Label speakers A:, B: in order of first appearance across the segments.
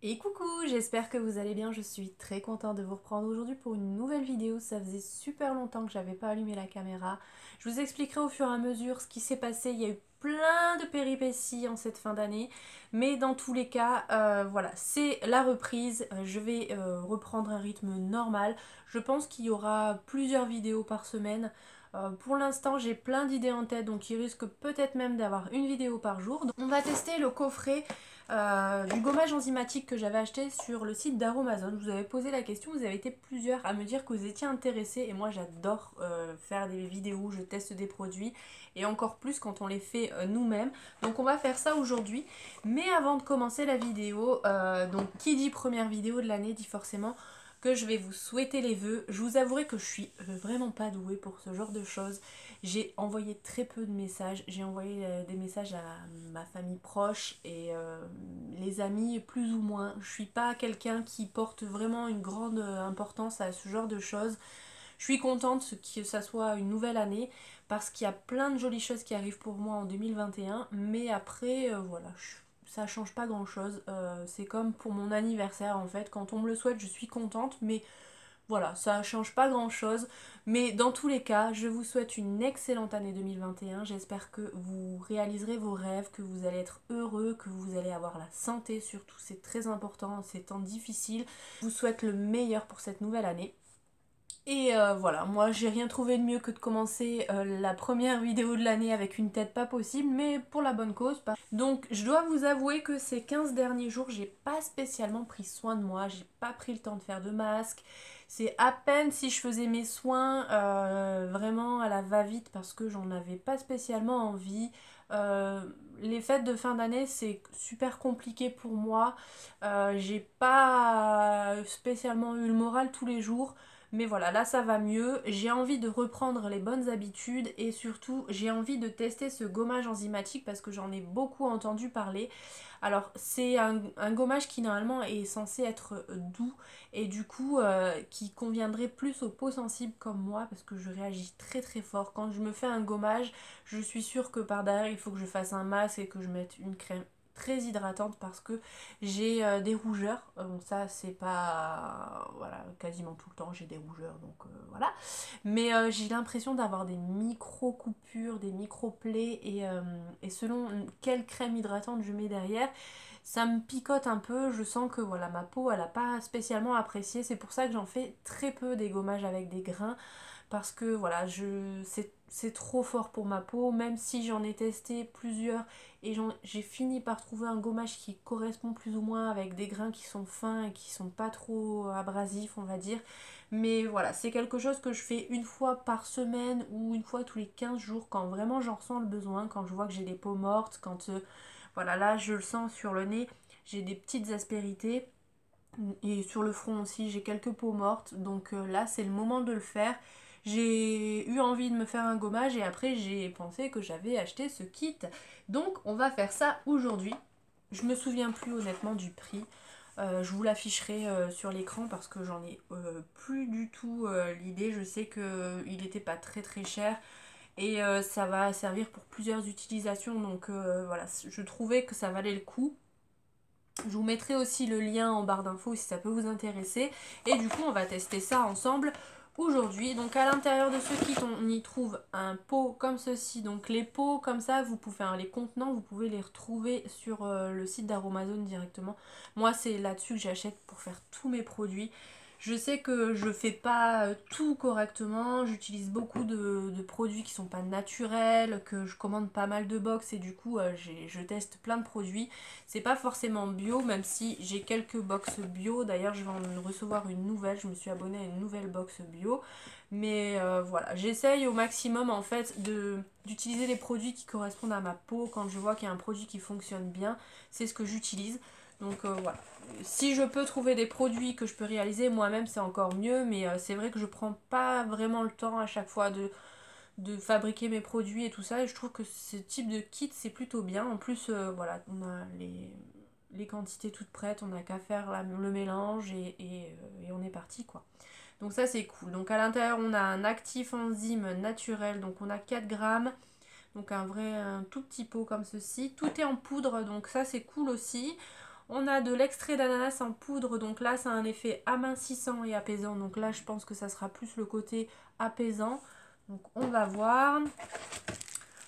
A: Et coucou, j'espère que vous allez bien, je suis très contente de vous reprendre aujourd'hui pour une nouvelle vidéo. Ça faisait super longtemps que j'avais pas allumé la caméra. Je vous expliquerai au fur et à mesure ce qui s'est passé. Il y a eu plein de péripéties en cette fin d'année, mais dans tous les cas, voilà, c'est la reprise. Je vais reprendre un rythme normal. Je pense qu'il y aura plusieurs vidéos par semaine. Pour l'instant, j'ai plein d'idées en tête, donc il risque peut-être même d'avoir une vidéo par jour. Donc, on va tester le coffret du gommage enzymatique que j'avais acheté sur le site d'Aromazone. Je vous avais posé la question, vous avez été plusieurs à me dire que vous étiez intéressés et moi j'adore faire des vidéos où je teste des produits et encore plus quand on les fait nous-mêmes. Donc on va faire ça aujourd'hui. Mais avant de commencer la vidéo, donc qui dit première vidéo de l'année dit forcément que je vais vous souhaiter les vœux. Je vous avouerai que je suis vraiment pas douée pour ce genre de choses. J'ai envoyé très peu de messages. J'ai envoyé des messages à ma famille proche et les amis plus ou moins. Je suis pas quelqu'un qui porte vraiment une grande importance à ce genre de choses. Je suis contente que ça soit une nouvelle année parce qu'il y a plein de jolies choses qui arrivent pour moi en 2021. Mais après, voilà, ça change pas grand chose. C'est comme pour mon anniversaire en fait. Quand on me le souhaite, je suis contente. Mais voilà, ça change pas grand chose. Mais dans tous les cas, je vous souhaite une excellente année 2021. J'espère que vous réaliserez vos rêves, que vous allez être heureux, que vous allez avoir la santé surtout. C'est très important en ces temps difficiles. Je vous souhaite le meilleur pour cette nouvelle année. Et voilà, moi j'ai rien trouvé de mieux que de commencer la première vidéo de l'année avec une tête pas possible, mais pour la bonne cause. Donc je dois vous avouer que ces 15 derniers jours, j'ai pas spécialement pris soin de moi, j'ai pas pris le temps de faire de masque. C'est à peine si je faisais mes soins vraiment à la va-vite parce que j'en avais pas spécialement envie. Les fêtes de fin d'année c'est super compliqué pour moi. J'ai pas spécialement eu le moral tous les jours. Mais voilà, là ça va mieux. J'ai envie de reprendre les bonnes habitudes et surtout j'ai envie de tester ce gommage enzymatique parce que j'en ai beaucoup entendu parler. Alors c'est un gommage qui normalement est censé être doux et du coup qui conviendrait plus aux peaux sensibles comme moi parce que je réagis très très fort. Quand je me fais un gommage, je suis sûre que par derrière il faut que je fasse un masque et que je mette une crème très hydratante parce que j'ai des rougeurs. Bon ça c'est pas... Voilà, quasiment tout le temps j'ai des rougeurs donc voilà. Mais j'ai l'impression d'avoir des micro-coupures, des micro-plaies et selon quelle crème hydratante je mets derrière, ça me picote un peu. Je sens que voilà, ma peau elle a pas spécialement apprécié. C'est pour ça que j'en fais très peu des gommages avec des grains parce que voilà, c'est trop fort pour ma peau, même si j'en ai testé plusieurs et j'ai fini par trouver un gommage qui correspond plus ou moins avec des grains qui sont fins et qui sont pas trop abrasifs on va dire. Mais voilà, c'est quelque chose que je fais une fois par semaine ou une fois tous les 15 jours quand vraiment j'en ressens le besoin, quand je vois que j'ai des peaux mortes, quand voilà, là je le sens sur le nez, j'ai des petites aspérités. Et sur le front aussi, j'ai quelques peaux mortes. Donc là, c'est le moment de le faire. J'ai eu envie de me faire un gommage et après, j'ai pensé que j'avais acheté ce kit. Donc, on va faire ça aujourd'hui. Je me souviens plus honnêtement du prix. Je vous l'afficherai sur l'écran parce que j'en ai plus du tout l'idée. Je sais qu'il n'était pas très très cher et ça va servir pour plusieurs utilisations. Donc voilà, je trouvais que ça valait le coup. Je vous mettrai aussi le lien en barre d'infos si ça peut vous intéresser. Et du coup, on va tester ça ensemble aujourd'hui. Donc à l'intérieur de ce kit, on y trouve un pot comme ceci. Donc les pots comme ça, vous pouvez, enfin, les contenants, vous pouvez les retrouver sur le site d'Aromazone directement. Moi, c'est là-dessus que j'achète pour faire tous mes produits. Je sais que je fais pas tout correctement, j'utilise beaucoup de produits qui sont pas naturels, que je commande pas mal de box et du coup je teste plein de produits. C'est pas forcément bio, même si j'ai quelques box bio. D'ailleurs, je vais en recevoir une nouvelle. Je me suis abonnée à une nouvelle box bio. Mais voilà, j'essaye au maximum en fait d'utiliser les produits qui correspondent à ma peau. Quand je vois qu'il y a un produit qui fonctionne bien, c'est ce que j'utilise. Donc voilà. Si je peux trouver des produits que je peux réaliser moi-même, c'est encore mieux. Mais c'est vrai que je prends pas vraiment le temps à chaque fois de fabriquer mes produits et tout ça. Et je trouve que ce type de kit, c'est plutôt bien. En plus, voilà, on a les quantités toutes prêtes. On n'a qu'à faire le mélange et on est parti, quoi. Donc ça, c'est cool. Donc à l'intérieur, on a un actif enzyme naturel. Donc on a 4 grammes. Donc un tout petit pot comme ceci. Tout est en poudre, donc ça c'est cool aussi. On a de l'extrait d'ananas en poudre, donc là ça a un effet amincissant et apaisant, donc là je pense que ça sera plus le côté apaisant, donc on va voir.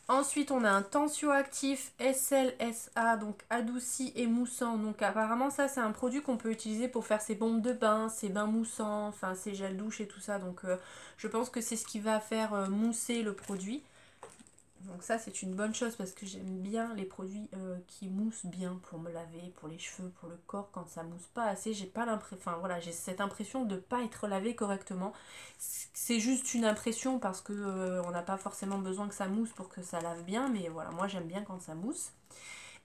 A: Ensuite on a un tensioactif SLSA, donc adouci et moussant, donc apparemment ça c'est un produit qu'on peut utiliser pour faire ses bombes de bain, ses bains moussants, enfin ses gels douche et tout ça, donc je pense que c'est ce qui va faire mousser le produit. Donc ça c'est une bonne chose parce que j'aime bien les produits qui moussent bien pour me laver, pour les cheveux, pour le corps. Quand ça mousse pas assez, j'ai pas l'impression, enfin voilà, j'ai cette impression de pas être lavé correctement. C'est juste une impression parce que on n'a pas forcément besoin que ça mousse pour que ça lave bien, mais voilà, moi j'aime bien quand ça mousse.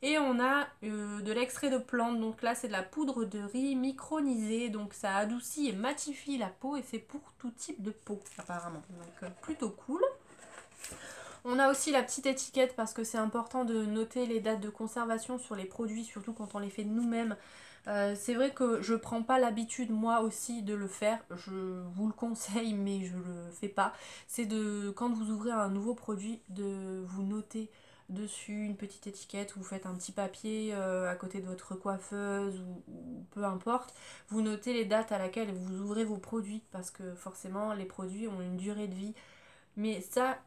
A: Et on a de l'extrait de plante, donc là c'est de la poudre de riz micronisée, donc ça adoucit et matifie la peau et c'est pour tout type de peau apparemment, donc plutôt cool. On a aussi la petite étiquette parce que c'est important de noter les dates de conservation sur les produits, surtout quand on les fait nous-mêmes. C'est vrai que je prends pas l'habitude moi aussi de le faire, je vous le conseille mais je le fais pas. C'est de, quand vous ouvrez un nouveau produit, de vous noter dessus une petite étiquette, vous faites un petit papier à côté de votre coiffeuse ou peu importe. Vous notez les dates à laquelle vous ouvrez vos produits parce que forcément les produits ont une durée de vie. Mais ça,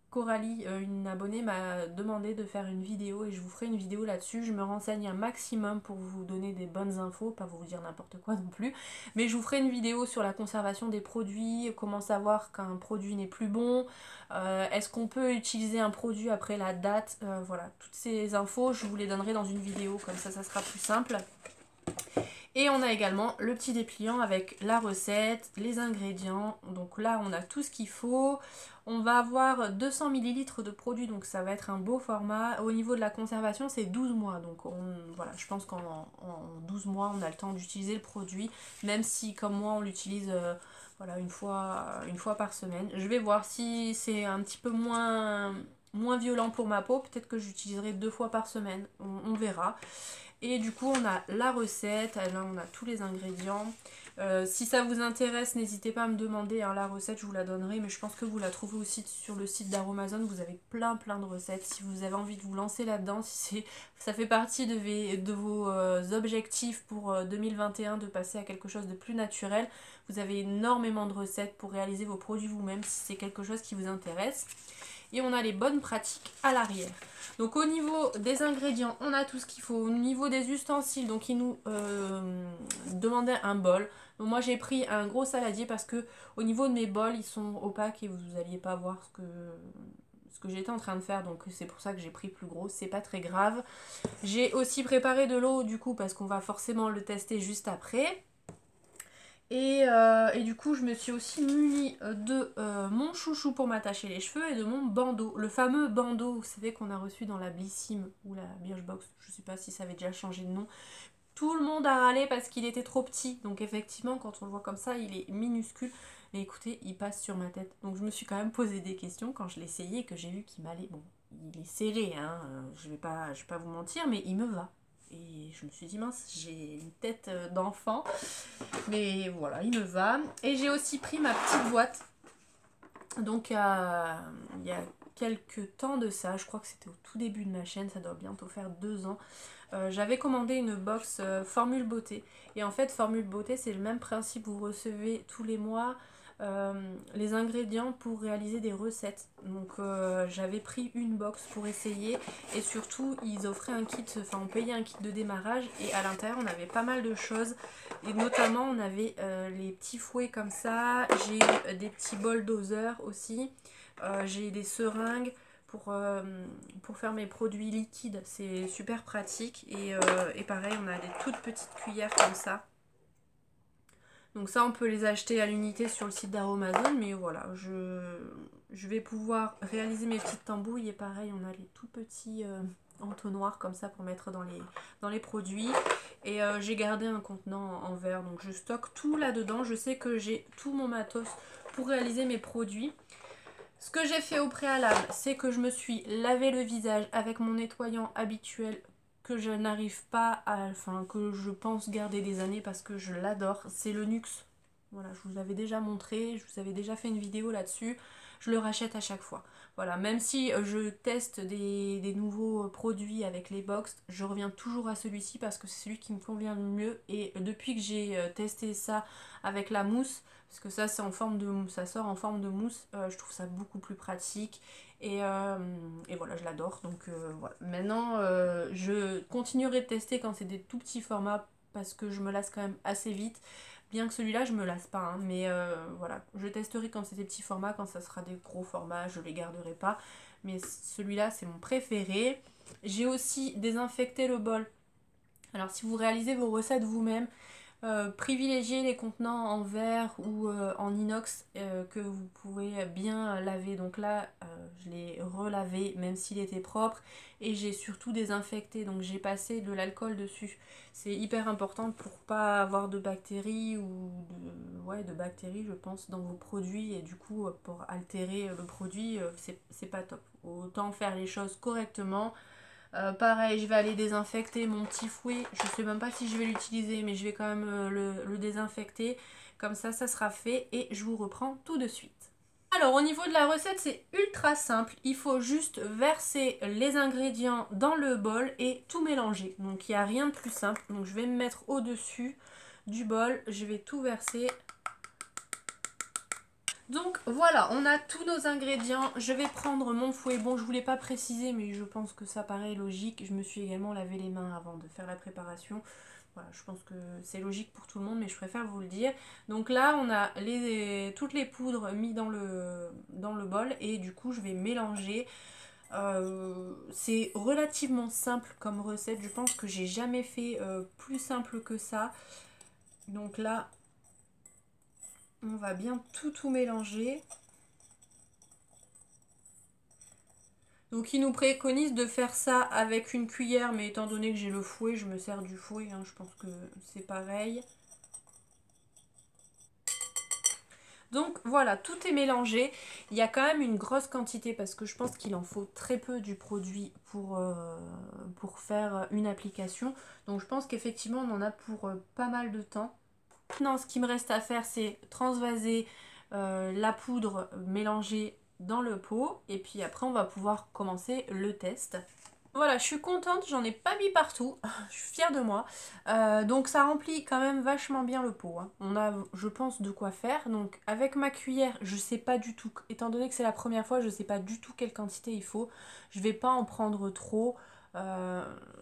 A: Coralie, une abonnée, m'a demandé de faire une vidéo et je vous ferai une vidéo là-dessus. Je me renseigne un maximum pour vous donner des bonnes infos, pas vous dire n'importe quoi non plus. Mais je vous ferai une vidéo sur la conservation des produits, comment savoir qu'un produit n'est plus bon, est-ce qu'on peut utiliser un produit après la date, voilà, toutes ces infos, je vous les donnerai dans une vidéo, comme ça sera plus simple. Et on a également le petit dépliant avec la recette, les ingrédients. Donc là, on a tout ce qu'il faut. On va avoir 200 ml de produit, donc ça va être un beau format. Au niveau de la conservation, c'est 12 mois. Donc voilà, je pense qu'en 12 mois, on a le temps d'utiliser le produit. Même si, comme moi, on l'utilise voilà, une fois par semaine. Je vais voir si c'est un petit peu moins violent pour ma peau. Peut-être que j'utiliserai 2 fois par semaine. On verra. Et du coup on a la recette, là on a tous les ingrédients. Si ça vous intéresse, n'hésitez pas à me demander, hein, la recette je vous la donnerai, mais je pense que vous la trouvez aussi sur le site d'Aromazone, vous avez plein de recettes. Si vous avez envie de vous lancer là-dedans, si ça fait partie de vos objectifs pour 2021 de passer à quelque chose de plus naturel, vous avez énormément de recettes pour réaliser vos produits vous-même si c'est quelque chose qui vous intéresse. Et on a les bonnes pratiques à l'arrière. Donc au niveau des ingrédients, on a tout ce qu'il faut. Au niveau des ustensiles, donc il nous demandait un bol. Donc moi j'ai pris un gros saladier parce que au niveau de mes bols, ils sont opaques et vous n'alliez pas voir ce que j'étais en train de faire. Donc c'est pour ça que j'ai pris plus gros, c'est pas très grave. J'ai aussi préparé de l'eau du coup parce qu'on va forcément le tester juste après. Et du coup, je me suis aussi munie de mon chouchou pour m'attacher les cheveux et de mon bandeau. Le fameux bandeau, vous savez, qu'on a reçu dans la Blissim ou la Birchbox. Je sais pas si ça avait déjà changé de nom. Tout le monde a râlé parce qu'il était trop petit. Donc effectivement, quand on le voit comme ça, il est minuscule. Mais écoutez, il passe sur ma tête. Donc je me suis quand même posé des questions quand je l'ai essayé et que j'ai vu qu'il m'allait... Bon, il est serré, hein. Je vais pas vous mentir, mais il me va. Et je me suis dit, mince, j'ai une tête d'enfant. Mais voilà, il me va. Et j'ai aussi pris ma petite boîte. Donc il y a quelques temps de ça, je crois que c'était au tout début de ma chaîne, ça doit bientôt faire 2 ans. J'avais commandé une box Formule Beauté. Et en fait, Formule Beauté, c'est le même principe. Vous recevez tous les mois les ingrédients pour réaliser des recettes. Donc j'avais pris une box pour essayer. Et surtout, ils offraient un kit, enfin on payait un kit de démarrage. Et à l'intérieur, on avait pas mal de choses. Et notamment, on avait les petits fouets comme ça. J'ai eu des petits bols doseurs aussi. J'ai des seringues pour faire mes produits liquides, c'est super pratique. Et pareil, on a des toutes petites cuillères comme ça. Donc ça, on peut les acheter à l'unité sur le site d'Aromazone. Mais voilà, je vais pouvoir réaliser mes petites tambouilles. Et pareil, on a les tout petits entonnoirs comme ça pour mettre dans les produits. Et j'ai gardé un contenant en verre. Donc je stocke tout là-dedans. Je sais que j'ai tout mon matos pour réaliser mes produits. Ce que j'ai fait au préalable, c'est que je me suis lavé le visage avec mon nettoyant habituel que je n'arrive pas à... Enfin, que je pense garder des années parce que je l'adore. C'est le Nuxe. Voilà, je vous avais déjà montré, je vous avais déjà fait une vidéo là-dessus. Je le rachète à chaque fois. Voilà, même si je teste des nouveaux produits avec les box, je reviens toujours à celui-ci parce que c'est celui qui me convient le mieux. Et depuis que j'ai testé ça avec la mousse, parce que ça c'est en forme de mousse, ça sort en forme de mousse, je trouve ça beaucoup plus pratique. Et voilà, je l'adore. Donc voilà. Maintenant, je continuerai de tester quand c'est des tout petits formats parce que je me lasse quand même assez vite. Bien que celui-là, je me lasse pas, hein, mais voilà, je testerai quand c'est des petits formats, quand ça sera des gros formats, je les garderai pas. Mais celui-là, c'est mon préféré. J'ai aussi désinfecté le bol. Alors, si vous réalisez vos recettes vous-même, privilégiez les contenants en verre ou en inox que vous pouvez bien laver. Donc là, je l'ai relavé même s'il était propre et j'ai surtout désinfecté. Donc j'ai passé de l'alcool dessus. C'est hyper important pour pas avoir de bactéries ou de bactéries, je pense, dans vos produits et du coup pour altérer le produit, c'est pas top. Autant faire les choses correctement. Pareil, je vais aller désinfecter mon petit fouet. Je sais même pas si je vais l'utiliser, mais je vais quand même le désinfecter. Comme ça sera fait et je vous reprends tout de suite. Alors au niveau de la recette, c'est ultra simple. Il faut juste verser les ingrédients dans le bol et tout mélanger. Donc il n'y a rien de plus simple. Donc je vais me mettre au-dessus du bol. Je vais tout verser. Donc voilà, on a tous nos ingrédients. Je vais prendre mon fouet. Bon, je ne voulais pas préciser, mais je pense que ça paraît logique. Je me suis également lavé les mains avant de faire la préparation. Voilà, je pense que c'est logique pour tout le monde, mais je préfère vous le dire. Donc là, on a toutes les poudres mises dans le bol et du coup, je vais mélanger. C'est relativement simple comme recette. Je pense que j'ai jamais fait plus simple que ça. Donc là, on va bien tout mélanger. Donc il nous préconise de faire ça avec une cuillère, mais étant donné que j'ai le fouet, je me sers du fouet, hein, je pense que c'est pareil. Donc voilà, tout est mélangé. Il y a quand même une grosse quantité parce que je pense qu'il en faut très peu du produit pour faire une application. Donc je pense qu'effectivement on en a pour pas mal de temps. Maintenant, ce qui me reste à faire, c'est transvaser la poudre mélangée dans le pot. Et puis après, on va pouvoir commencer le test. Voilà, je suis contente, j'en ai pas mis partout, je suis fière de moi. Donc ça remplit quand même vachement bien le pot, hein. On a, je pense, de quoi faire. Donc avec ma cuillère, je sais pas du tout, étant donné que c'est la première fois, je sais pas du tout quelle quantité il faut. Je vais pas en prendre trop.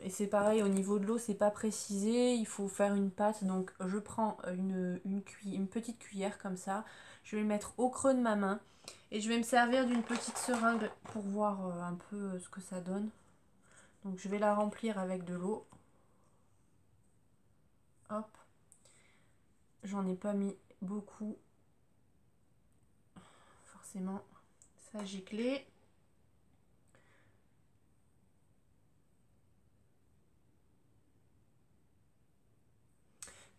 A: Et c'est pareil, au niveau de l'eau, c'est pas précisé, il faut faire une pâte. Donc je prends une petite cuillère comme ça, je vais le mettre au creux de ma main. Et je vais me servir d'une petite seringue pour voir un peu ce que ça donne. Donc je vais la remplir avec de l'eau. Hop. J'en ai pas mis beaucoup. Forcément, ça a giclé.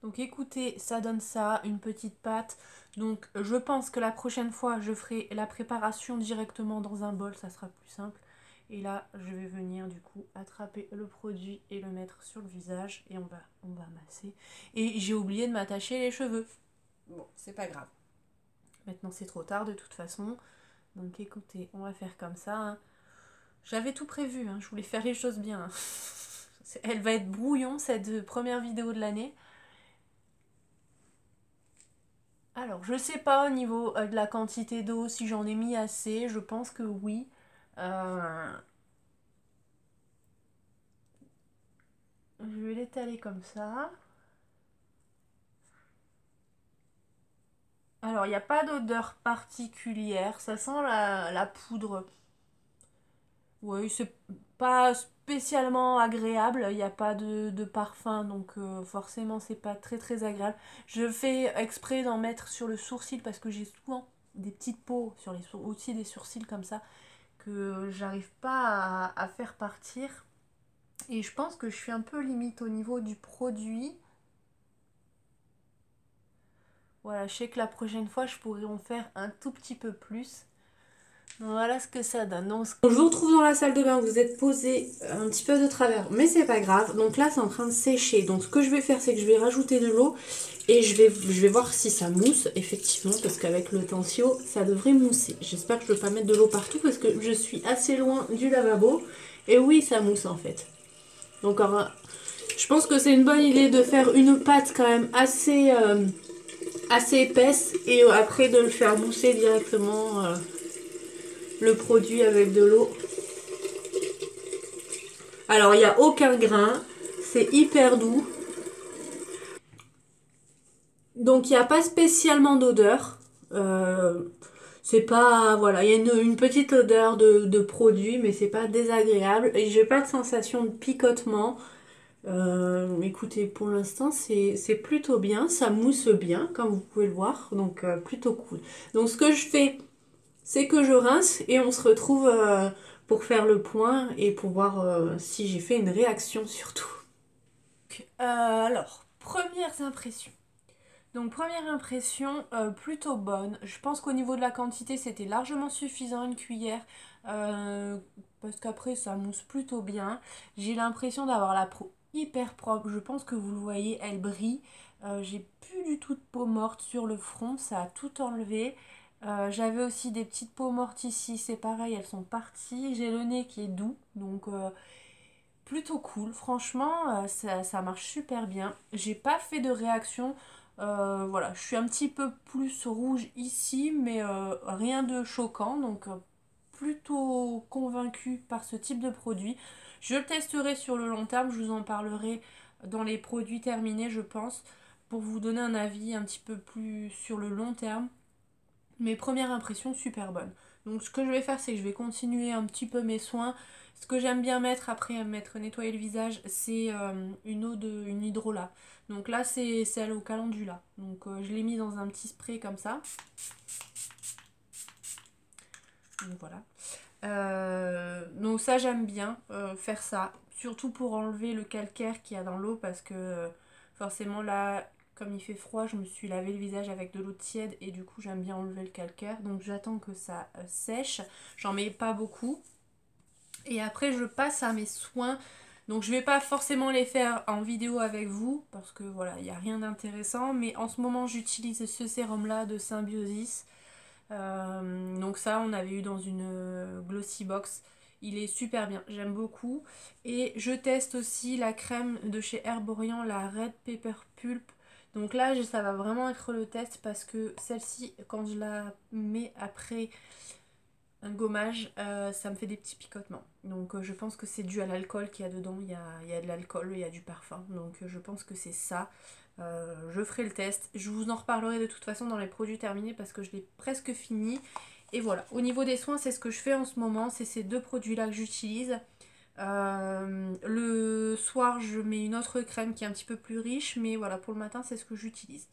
A: Donc écoutez, ça donne ça, une petite pâte. Donc je pense que la prochaine fois, je ferai la préparation directement dans un bol, ça sera plus simple. Et là, je vais venir du coup attraper le produit et le mettre sur le visage. Et on va masser. Et j'ai oublié de m'attacher les cheveux. Bon, c'est pas grave. Maintenant, c'est trop tard de toute façon. Donc écoutez, on va faire comme ça, hein. J'avais tout prévu, hein, je voulais faire les choses bien, hein. Elle va être brouillon cette première vidéo de l'année. Alors, je sais pas au niveau de la quantité d'eau, si j'en ai mis assez, je pense que oui. Euh, Je vais l'étaler comme ça. Alors, il n'y a pas d'odeur particulière, ça sent la poudre. Oui, c'est pas spécialement agréable, il n'y a pas de parfum, donc forcément c'est pas très agréable. Je fais exprès d'en mettre sur le sourcil parce que j'ai souvent des petites peaux sur au-dessus des sourcils comme ça que j'arrive pas à faire partir. Et je pense que je suis un peu limite au niveau du produit. Voilà, je sais que la prochaine fois je pourrais en faire un tout petit peu plus. Voilà ce que ça donne. Donc, je vous retrouve dans la salle de bain, vous êtes posé un petit peu de travers, mais c'est pas grave. Donc là, c'est en train de sécher. Donc ce que je vais faire, c'est que je vais rajouter de l'eau et je vais voir si ça mousse, effectivement, parce qu'avec le Tensio, ça devrait mousser. J'espère que je ne vais pas mettre de l'eau partout parce que je suis assez loin du lavabo. Et oui, ça mousse en fait. Donc je pense que c'est une bonne idée de faire une pâte quand même assez épaisse et après de le faire mousser directement le produit avec de l'eau. Alors il n'y a aucun grain, c'est hyper doux. Donc il n'y a pas spécialement d'odeur. C'est pas. Voilà, il y a une petite odeur de produit, mais c'est pas désagréable. Et j'ai pas de sensation de picotement. Écoutez, pour l'instant, c'est plutôt bien. Ça mousse bien, comme vous pouvez le voir. Donc plutôt cool. Donc ce que je fais, c'est que je rince et on se retrouve pour faire le point et pour voir si j'ai fait une réaction surtout. Alors, premières impressions. Donc première impression, plutôt bonne. Je pense qu'au niveau de la quantité, c'était largement suffisant, une cuillère. Parce qu'après, ça mousse plutôt bien. J'ai l'impression d'avoir la peau hyper propre. Je pense que vous le voyez, elle brille. J'ai plus du tout de peau morte sur le front, ça a tout enlevé. J'avais aussi des petites peaux mortes ici, c'est pareil, elles sont parties. J'ai le nez qui est doux, donc plutôt cool. Franchement, ça marche super bien. J'ai pas fait de réaction. Voilà, je suis un petit peu plus rouge ici, mais rien de choquant. Donc, plutôt convaincue par ce type de produit. Je le testerai sur le long terme. Je vous en parlerai dans les produits terminés, je pense, pour vous donner un avis un petit peu plus sur le long terme. Mes premières impressions super bonnes. Donc ce que je vais faire, c'est que je vais continuer un petit peu mes soins. Ce que j'aime bien mettre après m'être nettoyé le visage, c'est une hydrolat. Donc là, c'est celle au calendula. Donc je l'ai mis dans un petit spray comme ça. Donc voilà. Donc ça, j'aime bien faire ça. Surtout pour enlever le calcaire qu'il y a dans l'eau parce que forcément là, comme il fait froid, je me suis lavé le visage avec de l'eau tiède et du coup j'aime bien enlever le calcaire. Donc j'attends que ça sèche. J'en mets pas beaucoup. Et après je passe à mes soins. Donc je vais pas forcément les faire en vidéo avec vous parce que voilà, il n'y a rien d'intéressant. Mais en ce moment j'utilise ce sérum là de Symbiosis. Donc ça on avait eu dans une glossy box. Il est super bien, j'aime beaucoup. Et je teste aussi la crème de chez Herborian, la Red Pepper Pulp. Donc là ça va vraiment être le test parce que celle-ci quand je la mets après un gommage, ça me fait des petits picotements. Donc je pense que c'est dû à l'alcool qu'il y a dedans. Il y a de l'alcool, il y a du parfum. Donc je pense que c'est ça. Je ferai le test. Je vous en reparlerai de toute façon dans les produits terminés parce que je l'ai presque fini. Et voilà, au niveau des soins, c'est ce que je fais en ce moment. C'est ces deux produits-là que j'utilise. Le soir, je mets une autre crème qui est un petit peu plus riche. Mais voilà, pour le matin, c'est ce que j'utilise.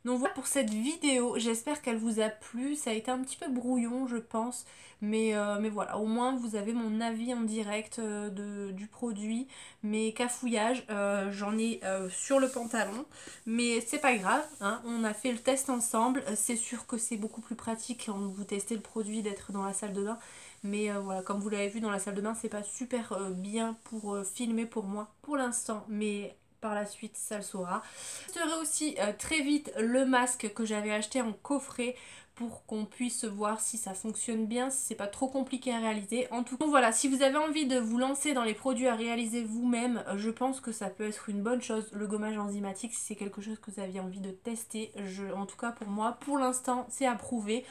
A: Donc voilà pour cette vidéo, j'espère qu'elle vous a plu, ça a été un petit peu brouillon je pense, mais voilà, au moins vous avez mon avis en direct du produit, mes cafouillages, j'en ai sur le pantalon, mais c'est pas grave, hein, on a fait le test ensemble, c'est sûr que c'est beaucoup plus pratique quand vous testez le produit d'être dans la salle de bain, mais voilà, comme vous l'avez vu dans la salle de bain, c'est pas super bien pour filmer pour moi pour l'instant, mais par la suite ça le saura. Je testerai aussi très vite le masque que j'avais acheté en coffret pour qu'on puisse voir si ça fonctionne bien, si c'est pas trop compliqué à réaliser. En tout cas, voilà, si vous avez envie de vous lancer dans les produits à réaliser vous-même, je pense que ça peut être une bonne chose, le gommage enzymatique, si c'est quelque chose que vous aviez envie de tester. En tout cas pour moi, pour l'instant, c'est approuvé.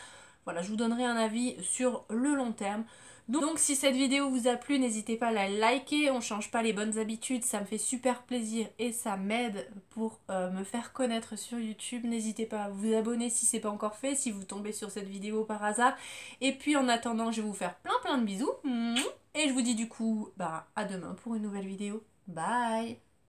A: Voilà, je vous donnerai un avis sur le long terme. Donc si cette vidéo vous a plu, n'hésitez pas à la liker, on change pas les bonnes habitudes, ça me fait super plaisir et ça m'aide pour me faire connaître sur YouTube. N'hésitez pas à vous abonner si c'est pas encore fait, si vous tombez sur cette vidéo par hasard. Et puis en attendant, je vais vous faire plein de bisous. Et je vous dis du coup, bah à demain pour une nouvelle vidéo. Bye!